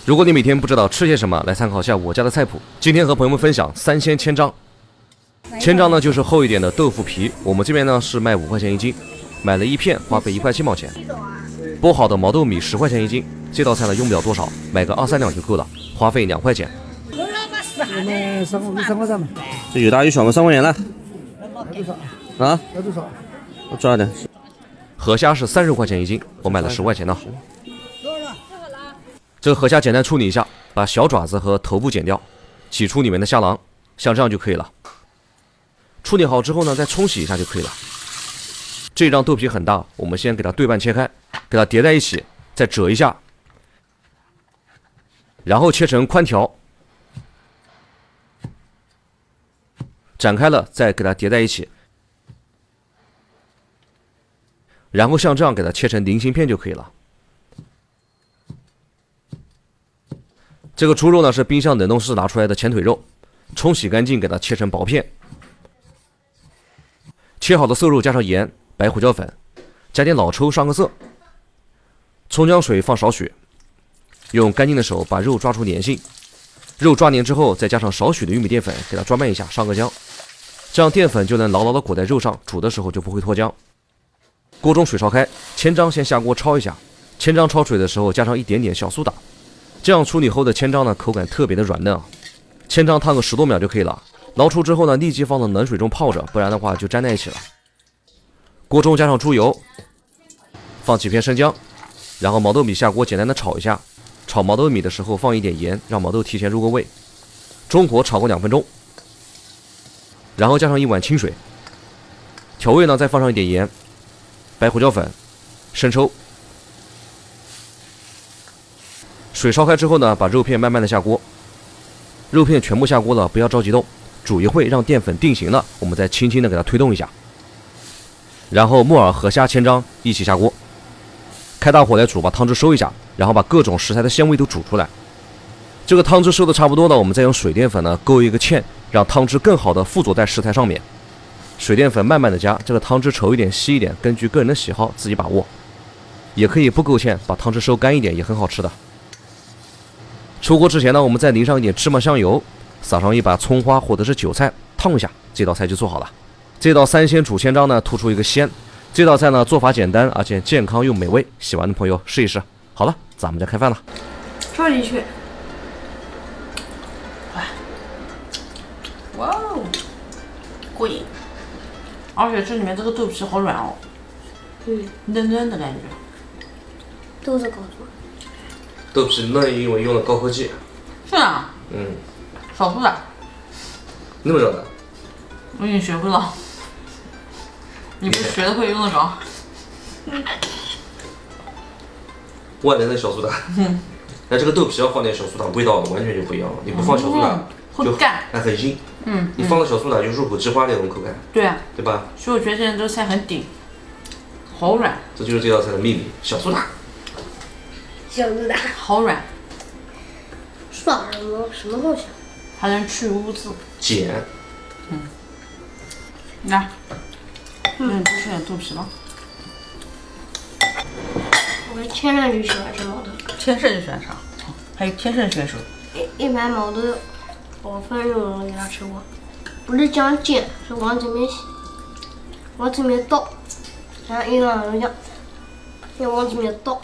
如果你每天不知道吃些什么，来参考一下我家的菜谱。今天和朋友们分享3鲜千张。千张呢就是厚一点的豆腐皮，我们这边呢是卖5块钱一斤，买了1片花费1块7毛钱。剥好的毛豆米10块钱一斤，这道菜呢用不了多少，买个2-3两就够了，花费2块钱。我们3块3嘛。这有大有小吗？3块钱来。啊？要多少？我抓点。河虾是30块钱一斤，我买了10块钱的。这个河虾简单处理一下，把小爪子和头部剪掉，挤出里面的虾囊，像这样就可以了。处理好之后呢，再冲洗一下就可以了。这张豆皮很大，我们先给它对半切开，给它叠在一起，再折一下，然后切成宽条，展开了再给它叠在一起，然后像这样给它切成菱形片就可以了。这个猪肉呢是冰箱冷冻室拿出来的前腿肉，冲洗干净，给它切成薄片。切好的瘦肉加上盐、白胡椒粉，加点老抽上个色。葱姜水放少许，用干净的手把肉抓出粘性。肉抓黏之后，再加上少许的玉米淀粉，给它抓拌一下，上个浆。这样淀粉就能牢牢的裹在肉上，煮的时候就不会脱浆。锅中水烧开，千张先下锅焯一下。千张焯水的时候加上一点点小苏打。这样处理后的千张呢，口感特别的软嫩啊。千张烫个10多秒就可以了。捞出之后呢，立即放到冷水中泡着，不然的话就粘在一起了。锅中加上猪油，放几片生姜，然后毛豆米下锅简单的炒一下。炒毛豆米的时候放一点盐，让毛豆提前入个味。中火炒个2分钟，然后加上1碗清水。调味呢，再放上一点盐、白胡椒粉、生抽。水烧开之后呢，把肉片慢慢的下锅。肉片全部下锅了，不要着急动，煮一会，让淀粉定型了，我们再轻轻的给它推动一下。然后木耳、河虾、千张一起下锅，开大火来煮，把汤汁收一下，然后把各种食材的鲜味都煮出来。这个汤汁收的差不多了，我们再用水淀粉呢勾一个芡，让汤汁更好的附着在食材上面。水淀粉慢慢的加，这个汤汁稠一点、稀一点，根据个人的喜好自己把握。也可以不勾芡，把汤汁收干一点，也很好吃的。出锅之前呢，我们再淋上一点芝麻香油，撒上一把葱花或者是韭菜，烫一下，这道菜就做好了。这道3鲜煮千张呢，突出一个鲜。这道菜呢做法简单，而且健康又美味，喜欢的朋友试一试。好了，咱们就开饭了。放进去。哇哦，过瘾！而且这里面这个豆皮好软哦，嫩嫩的感觉。都是高中。豆皮嫩，因为用了高科技。是啊。少苏打。那么热的？我已经学会了。你不是学的会用得着？万能的小苏打。那这个豆皮要放点小苏打，味道完全就不一样了。你不放小苏打会干，很腥。你放了小苏打就入口即化那种口感。对啊，对吧？所以我觉得现在这个菜很顶，好软。这就是这道菜的秘密，小苏打。小苏打。好软。苏打什么东西？还能去污渍。碱。来。多吃点豆皮吧。我天生就喜欢吃毛豆。天生就喜欢吃，还有天生选手。一盘毛豆，我反正我给他吃过，不是这样煎，是往这面倒，像一样一样，要往这面倒。